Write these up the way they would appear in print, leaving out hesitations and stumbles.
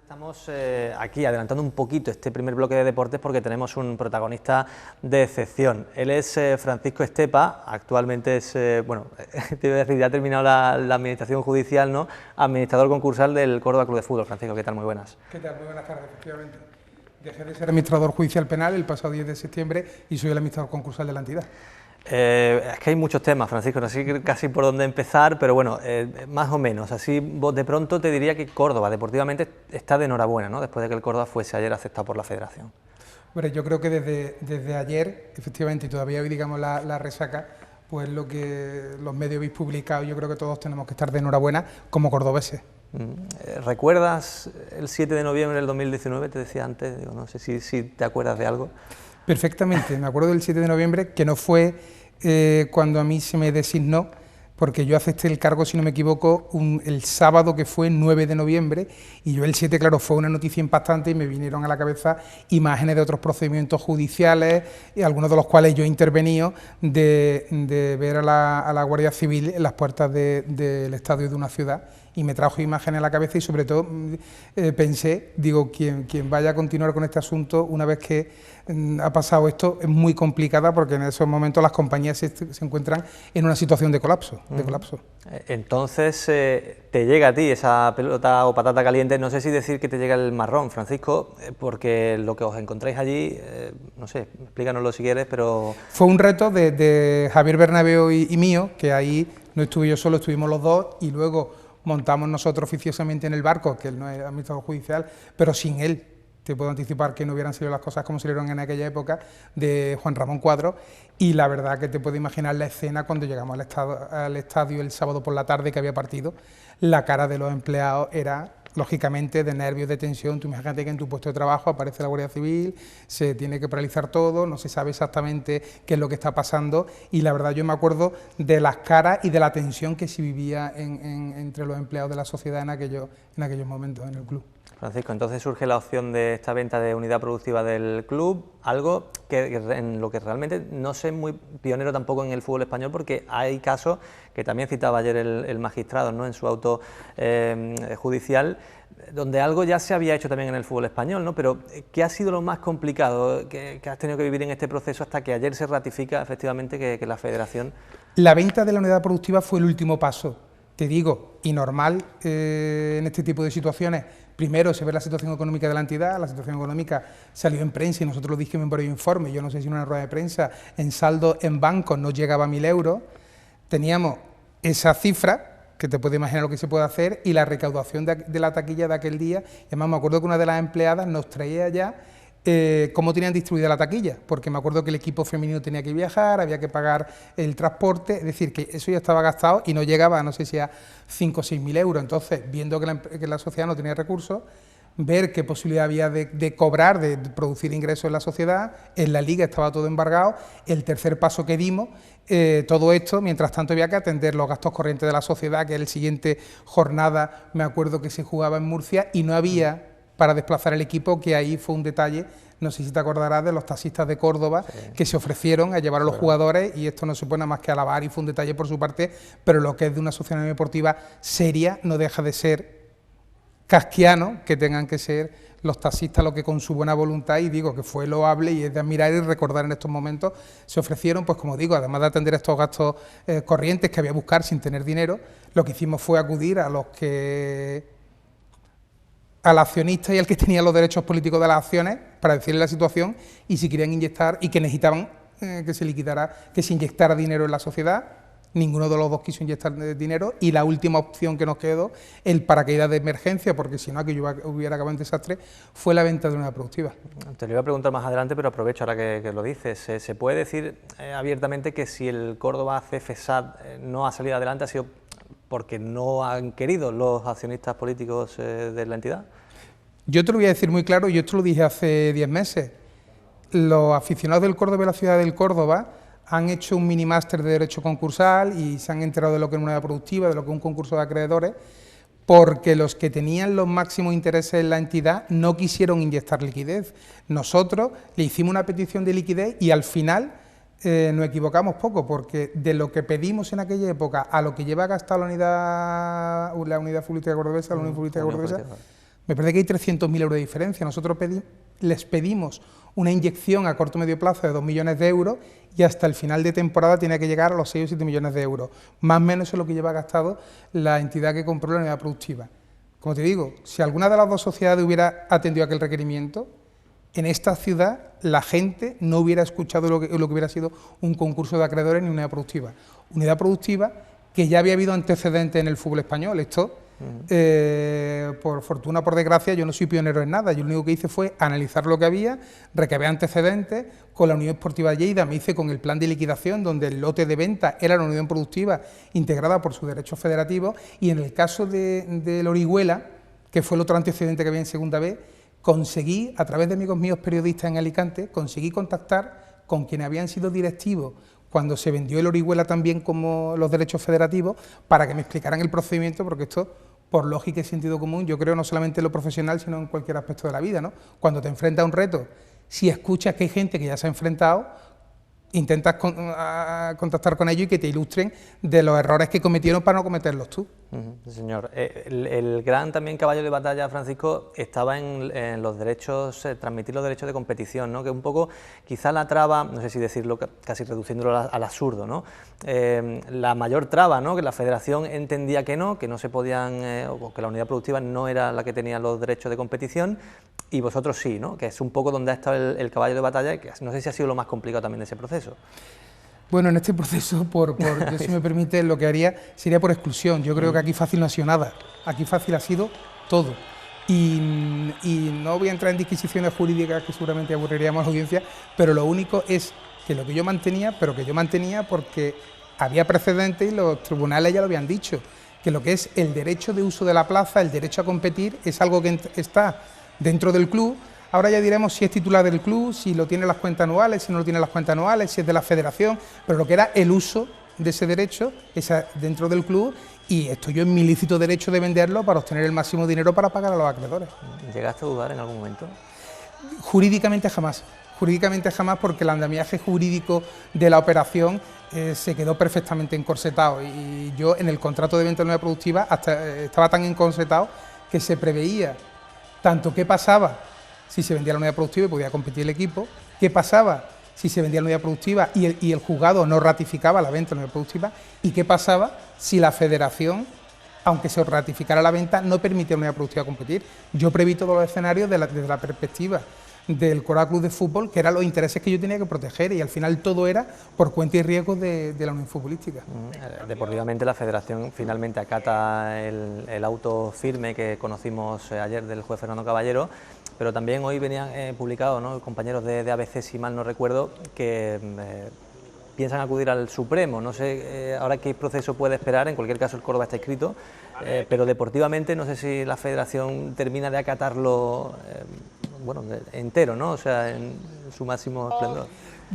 Estamos aquí adelantando un poquito este primer bloque de deportes porque tenemos un protagonista de excepción. Él es Francisco Estepa, actualmente es, bueno, te iba a decir, ya ha terminado la administración judicial, ¿no? Administrador concursal del Córdoba Club de Fútbol. Francisco, ¿qué tal? Muy buenas. ¿Qué tal? Muy buenas tardes, efectivamente. Dejé de ser administrador judicial penal el pasado 10 de septiembre y soy el administrador concursal de la entidad. Es que hay muchos temas, Francisco, no sé casi por dónde empezar, pero bueno, más o menos, así de pronto te diría que Córdoba deportivamente está de enhorabuena, ¿no? Después de que el Córdoba fuese ayer aceptado por la Federación. Bueno, yo creo que desde ayer, efectivamente, y todavía hoy, digamos, la resaca, pues lo que los medios habéis publicado, yo creo que todos tenemos que estar de enhorabuena como cordobeses. ¿Recuerdas el 7 de noviembre del 2019? Te decía antes, digo, no sé si te acuerdas de algo. Perfectamente, me acuerdo del 7 de noviembre, que no fue cuando a mí se me designó, porque yo acepté el cargo, si no me equivoco, el sábado que fue 9 de noviembre, y yo el 7, claro, fue una noticia impactante y me vinieron a la cabeza imágenes de otros procedimientos judiciales, y algunos de los cuales yo he intervenido, de ver a la Guardia Civil en las puertas del estadio de una ciudad, y me trajo imágenes a la cabeza y sobre todo pensé, digo, quien vaya a continuar con este asunto una vez que ha pasado esto es muy complicada porque en esos momentos las compañías se encuentran en una situación de colapso. Entonces te llega a ti esa pelota o patata caliente, no sé si decir que te llega el marrón, Francisco, porque lo que os encontráis allí, no sé, explícanoslo si quieres, pero... Fue un reto de Javier Bernabéu y mío, que ahí no estuve yo solo, estuvimos los dos y luego montamos nosotros oficiosamente en el barco, que él no es administrador judicial, pero sin él te puedo anticipar que no hubieran sido las cosas como salieron en aquella época, de Juan Ramón Cuadro, y la verdad que te puedo imaginar la escena cuando llegamos al estadio el sábado por la tarde que había partido, la cara de los empleados era lógicamente de nervios, de tensión. Tú imagínate que en tu puesto de trabajo aparece la Guardia Civil, se tiene que paralizar todo, no se sabe exactamente qué es lo que está pasando y la verdad yo me acuerdo de las caras y de la tensión que se vivía entre los empleados de la sociedad en aquellos momentos en el club. Francisco, entonces surge la opción de esta venta de unidad productiva del club, algo que en lo que realmente no sé muy pionero tampoco en el fútbol español, porque hay casos que también citaba ayer el magistrado, ¿no?, en su auto judicial, donde algo ya se había hecho también en el fútbol español, ¿no? Pero ¿qué ha sido lo más complicado que has tenido que vivir en este proceso hasta que ayer se ratifica efectivamente que la Federación... La venta de la unidad productiva fue el último paso, te digo, y normal en este tipo de situaciones. Primero se ve la situación económica de la entidad, la situación económica salió en prensa y nosotros lo dijimos por el informe, yo no sé si en una rueda de prensa, en saldo en bancos no llegaba a 1.000 euros, teníamos esa cifra, que te puedes imaginar lo que se puede hacer, y la recaudación de la taquilla de aquel día, y además me acuerdo que una de las empleadas nos traía ya cómo tenían distribuida la taquilla, porque me acuerdo que el equipo femenino tenía que viajar, había que pagar el transporte, es decir, que eso ya estaba gastado y no llegaba, no sé si a 5 o 6.000 euros. Entonces, viendo que la sociedad no tenía recursos, ver qué posibilidad había de cobrar, de producir ingresos en la sociedad, en la liga estaba todo embargado, el tercer paso que dimos, todo esto, mientras tanto había que atender los gastos corrientes de la sociedad, que el siguiente jornada, me acuerdo que se jugaba en Murcia y no había para desplazar el equipo, que ahí fue un detalle, no sé si te acordarás de los taxistas de Córdoba, sí, que se ofrecieron a llevar a los jugadores, y esto no se puede nada más que alabar y fue un detalle por su parte, pero lo que es de una asociación deportiva seria no deja de ser kafkiano que tengan que ser los taxistas los que con su buena voluntad, y digo que fue loable y es de admirar y recordar en estos momentos, se ofrecieron, pues como digo, además de atender estos gastos corrientes que había que buscar sin tener dinero, lo que hicimos fue acudir al accionista y al que tenía los derechos políticos de las acciones para decirle la situación y si querían inyectar y que necesitaban que se inyectara dinero en la sociedad. Ninguno de los dos quiso inyectar dinero y la última opción que nos quedó, el paracaídas de emergencia, porque si no aquello hubiera acabado en desastre, fue la venta de una productiva. Te lo iba a preguntar más adelante, pero aprovecho ahora que lo dices. ¿Se puede decir abiertamente que si el Córdoba CFSAT no ha salido adelante ha sido porque no han querido los accionistas políticos de la entidad? Yo te lo voy a decir muy claro, yo esto lo dije hace 10 meses. Los aficionados del Córdoba y la ciudad del Córdoba han hecho un mini máster de Derecho Concursal y se han enterado de lo que es una unidad productiva, de lo que es un concurso de acreedores, porque los que tenían los máximos intereses en la entidad no quisieron inyectar liquidez. Nosotros le hicimos una petición de liquidez y al final nos equivocamos poco, porque de lo que pedimos en aquella época a lo que lleva gastado la unidad futbolística cordobesa, Me parece que hay 300.000 euros de diferencia. Nosotros les pedimos una inyección a corto o medio plazo de 2 millones de euros y hasta el final de temporada tiene que llegar a los 6 o 7 millones de euros. Más o menos eso es lo que lleva gastado la entidad que compró la unidad productiva. Como te digo, si alguna de las dos sociedades hubiera atendido aquel requerimiento, en esta ciudad la gente no hubiera escuchado lo que hubiera sido un concurso de acreedores ni unidad productiva. Unidad productiva que ya había habido antecedentes en el fútbol español. Esto, por fortuna o por desgracia, yo no soy pionero en nada. Yo lo único que hice fue analizar lo que había, recabar antecedentes. Con la Unión Esportiva Lleida me hice con el plan de liquidación, donde el lote de venta era la Unión Productiva integrada por sus derechos federativos, y en el caso de Orihuela, que fue el otro antecedente que había en segunda B, conseguí, a través de amigos míos periodistas en Alicante, conseguí contactar con quienes habían sido directivos cuando se vendió el Orihuela también como los derechos federativos, para que me explicaran el procedimiento, porque esto, por lógica y sentido común, yo creo no solamente en lo profesional, sino en cualquier aspecto de la vida, ¿no? Cuando te enfrentas a un reto, si escuchas que hay gente que ya se ha enfrentado, intentas contactar con ellos y que te ilustren de los errores que cometieron para no cometerlos tú. Sí, señor. El gran también caballo de batalla, Francisco, estaba en los derechos, transmitir los derechos de competición, ¿no? Que un poco quizá la traba, no sé si decirlo, casi reduciéndolo al absurdo, ¿no? La mayor traba, ¿no? Que la federación entendía que no se podían, o que la unidad productiva no era la que tenía los derechos de competición, y vosotros sí, ¿no? Que es un poco donde ha estado el caballo de batalla, y que no sé si ha sido lo más complicado también de ese proceso. Bueno, en este proceso, yo, si me permite, lo que haría sería por exclusión. Yo creo que aquí fácil no ha sido nada, aquí fácil ha sido todo. Y no voy a entrar en disquisiciones jurídicas que seguramente aburriríamos a la audiencia, pero lo único es que lo que yo mantenía, pero que yo mantenía porque había precedentes y los tribunales ya lo habían dicho, que lo que es el derecho de uso de la plaza, el derecho a competir, es algo que está dentro del club. Ahora ya diremos si es titular del club, si lo tiene en las cuentas anuales, si no lo tiene en las cuentas anuales, si es de la federación, pero lo que era el uso de ese derecho es dentro del club, y estoy yo en mi lícito derecho de venderlo para obtener el máximo dinero para pagar a los acreedores. ¿Llegaste a dudar en algún momento? Jurídicamente jamás, porque el andamiaje jurídico de la operación se quedó perfectamente encorsetado, y yo en el contrato de venta de unidad productiva estaba tan encorsetado que se preveía tanto qué pasaba si se vendía la unidad productiva y podía competir el equipo, qué pasaba si se vendía la unidad productiva y el juzgado no ratificaba la venta de la unidad productiva, y qué pasaba si la federación, aunque se ratificara la venta, no permitía a la unidad productiva competir. Yo preví todos los escenarios desde la perspectiva del Córdoba Club de Fútbol, que eran los intereses que yo tenía que proteger, y al final todo era por cuenta y riesgo de la Unión Futbolística. Deportivamente la federación finalmente acata el auto firme que conocimos ayer del juez Fernando Caballero, pero también hoy venían publicados, ¿no?, compañeros de ABC, si mal no recuerdo, que piensan acudir al Supremo. No sé ahora qué proceso puede esperar. En cualquier caso el Córdoba está inscrito, pero deportivamente no sé si la federación termina de acatarlo entero, ¿no? O sea, en su máximo esplendor.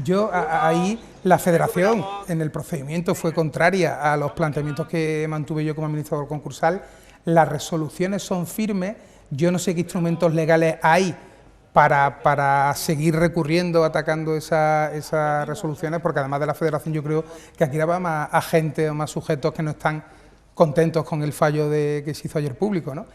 Yo ahí, la federación en el procedimiento fue contraria a los planteamientos que mantuve yo como administrador concursal. Las resoluciones son firmes. Yo no sé qué instrumentos legales hay para seguir recurriendo, atacando esas resoluciones, porque además de la federación yo creo que aquí va más agentes o más sujetos que no están contentos con el fallo que se hizo ayer público, ¿no?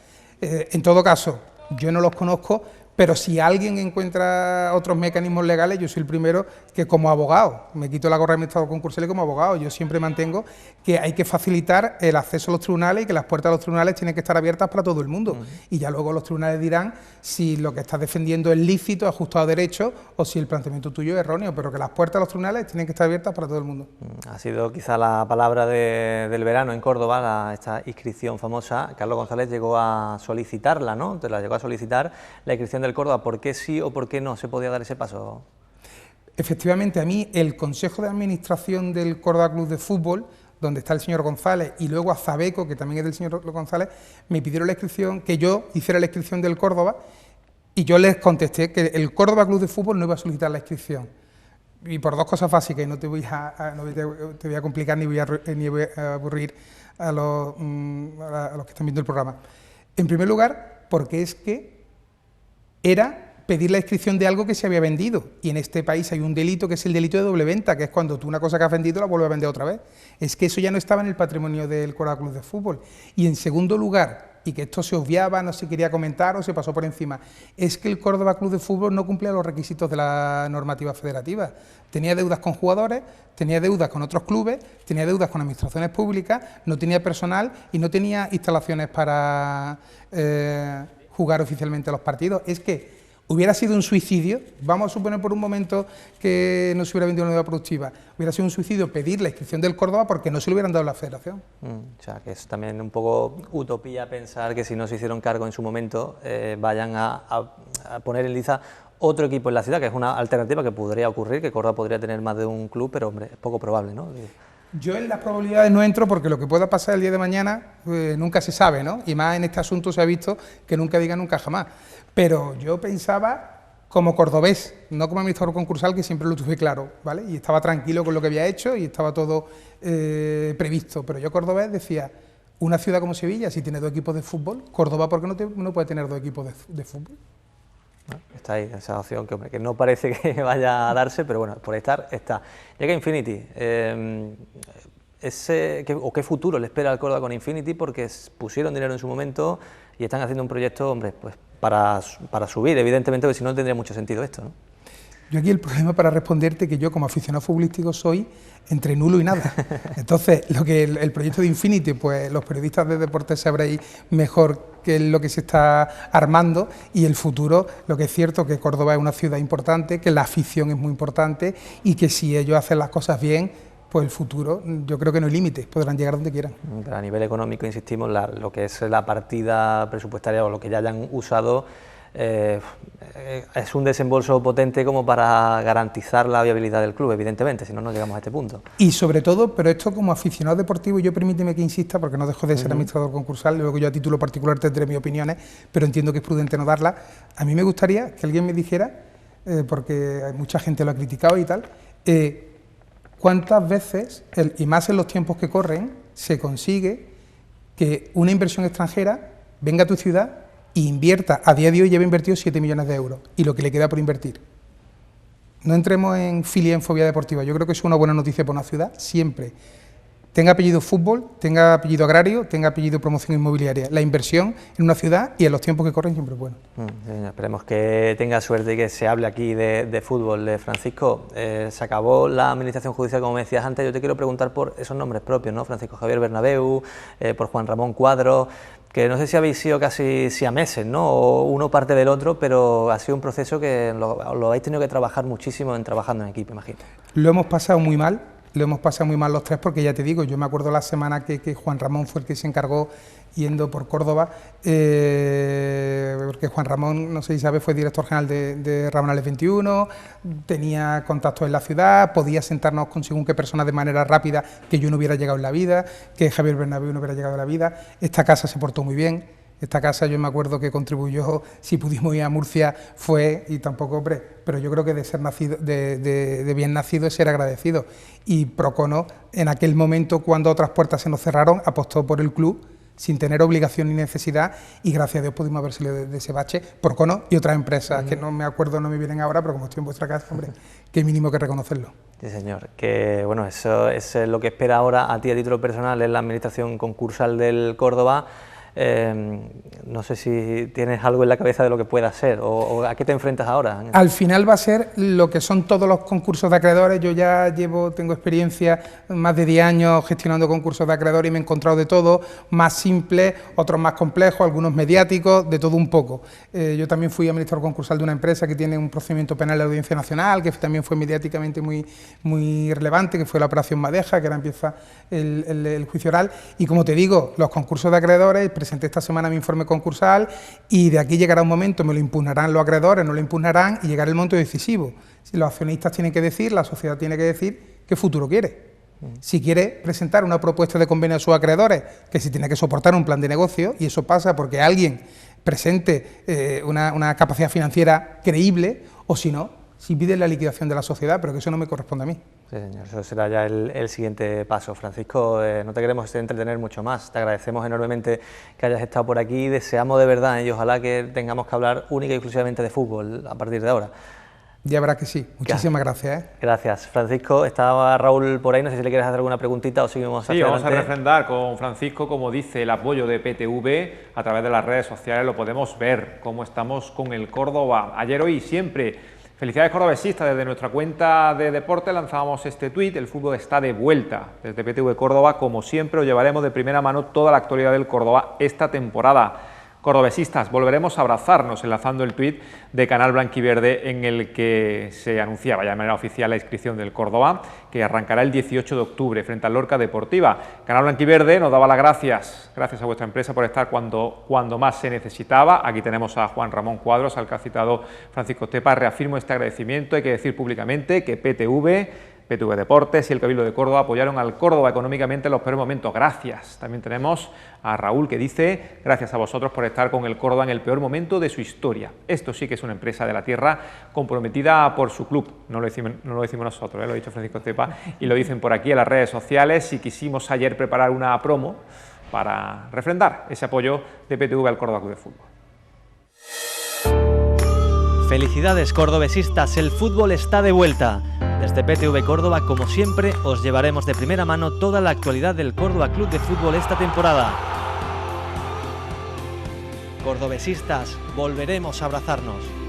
En todo caso, yo no los conozco, pero si alguien encuentra otros mecanismos legales, yo soy el primero que, como abogado, me quito la gorra de administrador concursal y como abogado, yo siempre mantengo que hay que facilitar el acceso a los tribunales y que las puertas de los tribunales tienen que estar abiertas para todo el mundo. Y ya luego los tribunales dirán si lo que estás defendiendo es lícito, ajustado a derecho, o si el planteamiento tuyo es erróneo, pero que las puertas de los tribunales tienen que estar abiertas para todo el mundo. Ha sido quizá la palabra del verano en Córdoba, esta inscripción famosa. Carlos González llegó a solicitarla, ¿no? Te la llegó a solicitar, la inscripción del Córdoba. ¿Por qué sí o por qué no se podía dar ese paso? Efectivamente, a mí el Consejo de Administración del Córdoba Club de Fútbol, donde está el señor González, y luego a Zabeco, que también es del señor González, me pidieron la inscripción, que yo hiciera la inscripción del Córdoba, y yo les contesté que el Córdoba Club de Fútbol no iba a solicitar la inscripción. Y por dos cosas básicas, y no te voy a complicar ni voy a aburrir a los que están viendo el programa. En primer lugar, porque es que era pedir la inscripción de algo que se había vendido, y en este país hay un delito que es el delito de doble venta, que es cuando tú una cosa que has vendido la vuelves a vender otra vez. Es que eso ya no estaba en el patrimonio del Córdoba Club de Fútbol. Y en segundo lugar, y que esto se obviaba, no se quería comentar o se pasó por encima, es que el Córdoba Club de Fútbol no cumplía los requisitos de la normativa federativa. Tenía deudas con jugadores, tenía deudas con otros clubes, tenía deudas con administraciones públicas, no tenía personal y no tenía instalaciones para jugar oficialmente los partidos. Es que hubiera sido un suicidio, vamos a suponer por un momento que no se hubiera vendido una unidad productiva, hubiera sido un suicidio pedir la inscripción del Córdoba porque no se lo hubieran dado a la Federación. O sea, que es también un poco utopía pensar que si no se hicieron cargo en su momento vayan a poner en liza otro equipo en la ciudad, que es una alternativa que podría ocurrir, que Córdoba podría tener más de un club, pero hombre, es poco probable, ¿no? Yo en las probabilidades no entro porque lo que pueda pasar el día de mañana nunca se sabe, ¿no? Y más en este asunto se ha visto que nunca diga nunca jamás. Pero yo pensaba como cordobés, no como administrador concursal, que siempre lo tuve claro, ¿vale? Y estaba tranquilo con lo que había hecho y estaba todo previsto. Pero yo cordobés decía, una ciudad como Sevilla, si tiene 2 equipos de fútbol, Córdoba, ¿por qué no puede tener 2 equipos de fútbol? Está ahí esa opción que, hombre, que no parece que vaya a darse, pero bueno, por estar, está. Llega Infinity. ¿Qué futuro le espera al Córdoba con Infinity? Porque pusieron dinero en su momento y están haciendo un proyecto, hombre, pues para subir, evidentemente, porque si no tendría mucho sentido esto, ¿no? Yo aquí el problema para responderte que yo como aficionado futbolístico soy entre nulo y nada. Entonces, lo que el proyecto de Infinity, pues los periodistas de deportes sabréis mejor qué es lo que se está armando y el futuro, lo que es cierto que Córdoba es una ciudad importante, que la afición es muy importante y que si ellos hacen las cosas bien, pues el futuro, yo creo que no hay límites, podrán llegar donde quieran. Pero a nivel económico, insistimos, lo que es la partida presupuestaria o lo que ya hayan usado, es un desembolso potente como para garantizar la viabilidad del club, evidentemente, si no, no llegamos a este punto. Y sobre todo, pero esto como aficionado deportivo, yo permíteme que insista, porque no dejo de ser administrador concursal, luego yo a título particular tendré mis opiniones, pero entiendo que es prudente no darlas. A mí me gustaría que alguien me dijera, porque mucha gente lo ha criticado y tal, cuántas veces, y más en los tiempos que corren, se consigue que una inversión extranjera venga a tu ciudad e invierta, a día de hoy lleva invertido 7 millones de euros y lo que le queda por invertir. No entremos en filia en fobia deportiva, yo creo que es una buena noticia para una ciudad, siempre. Tenga apellido fútbol, tenga apellido agrario, tenga apellido promoción inmobiliaria. La inversión en una ciudad y en los tiempos que corren siempre es bueno. Esperemos que tenga suerte y que se hable aquí de fútbol. Francisco, se acabó la administración judicial, como me decías antes. Yo te quiero preguntar por esos nombres propios, ¿no? Francisco Javier Bernabéu, por Juan Ramón Cuadros, que no sé si habéis sido casi siameses, ¿no? O uno parte del otro, pero ha sido un proceso que lo habéis tenido que trabajar muchísimo trabajando en equipo, imagino. Lo hemos pasado muy mal. Lo hemos pasado muy mal los tres porque ya te digo, yo me acuerdo la semana que Juan Ramón fue el que se encargó yendo por Córdoba, porque Juan Ramón, no sé si sabes, fue director general de Ramonales 21, tenía contactos en la ciudad, podía sentarnos con según qué personas de manera rápida que yo no hubiera llegado en la vida, que Javier Bernabéu no hubiera llegado en la vida. Esta casa se portó muy bien. Esta casa yo me acuerdo que contribuyó, si pudimos ir a Murcia fue, y tampoco, hombre, pero yo creo que de ser nacido, de bien nacido es ser agradecido. Y Procono, en aquel momento, cuando otras puertas se nos cerraron, apostó por el club sin tener obligación ni necesidad, y gracias a Dios pudimos haber salido de ese bache. Procono y otras empresas, que no me acuerdo, no me vienen ahora, pero como estoy en vuestra casa, hombre, qué mínimo que reconocerlo. Sí, señor, que bueno, eso es lo que espera ahora a ti a título personal en la administración concursal del Córdoba. No sé si tienes algo en la cabeza de lo que pueda ser o a qué te enfrentas ahora. Al final va a ser lo que son todos los concursos de acreedores. Yo ya tengo experiencia, más de 10 años gestionando concursos de acreedores y me he encontrado de todo, más simples, otros más complejos, algunos mediáticos, de todo un poco. Yo también fui administrador concursal de una empresa que tiene un procedimiento penal de Audiencia Nacional, que también fue mediáticamente muy relevante, que fue la Operación Madeja, que ahora empieza el juicio oral. Y como te digo, los concursos de acreedores, presenté esta semana mi informe concursal y de aquí llegará un momento, me lo impugnarán los acreedores, no lo impugnarán y llegará el momento decisivo. Si los accionistas tienen que decir, la sociedad tiene que decir qué futuro quiere. Si quiere presentar una propuesta de convenio a sus acreedores, que se tiene que soportar un plan de negocio, y eso pasa porque alguien presente una capacidad financiera creíble, o si no, si pide la liquidación de la sociedad, pero que eso no me corresponde a mí. Sí, señor, eso será ya el siguiente paso. Francisco, no te queremos entretener mucho más, te agradecemos enormemente que hayas estado por aquí, deseamos de verdad y ojalá que tengamos que hablar única y exclusivamente de fútbol a partir de ahora. Ya verá que sí. Muchísimas gracias. Gracias. Francisco, estaba Raúl por ahí, no sé si le quieres hacer alguna preguntita o seguimos hacia vamos adelante. a refrendar con Francisco, como dice, el apoyo de PTV a través de las redes sociales, lo podemos ver, cómo estamos con el Córdoba, ayer, hoy y siempre. Felicidades cordobesistas, desde nuestra cuenta de deporte lanzábamos este tuit, el fútbol está de vuelta. Desde PTV Córdoba, como siempre, os llevaremos de primera mano toda la actualidad del Córdoba esta temporada. Cordobesistas, volveremos a abrazarnos, enlazando el tuit de Canal Blanquiverde en el que se anunciaba ya de manera oficial la inscripción del Córdoba, que arrancará el 18 de octubre frente al Lorca Deportiva. Canal Blanquiverde nos daba las gracias a vuestra empresa por estar cuando más se necesitaba. Aquí tenemos a Juan Ramón Cuadros, al que ha citado Francisco Estepa. Reafirmo este agradecimiento, hay que decir públicamente que PTV Deportes y el Cabildo de Córdoba apoyaron al Córdoba económicamente en los peores momentos. Gracias. También tenemos a Raúl que dice: gracias a vosotros por estar con el Córdoba en el peor momento de su historia. Esto sí que es una empresa de la tierra comprometida por su club. No lo decimos nosotros, lo ha dicho Francisco Estepa y lo dicen por aquí en las redes sociales. Y quisimos ayer preparar una promo para refrendar ese apoyo de PTV al Córdoba Club de Fútbol. Felicidades cordobesistas, el fútbol está de vuelta. Desde PTV Córdoba, como siempre, os llevaremos de primera mano toda la actualidad del Córdoba Club de Fútbol esta temporada. Cordobesistas, volveremos a abrazarnos.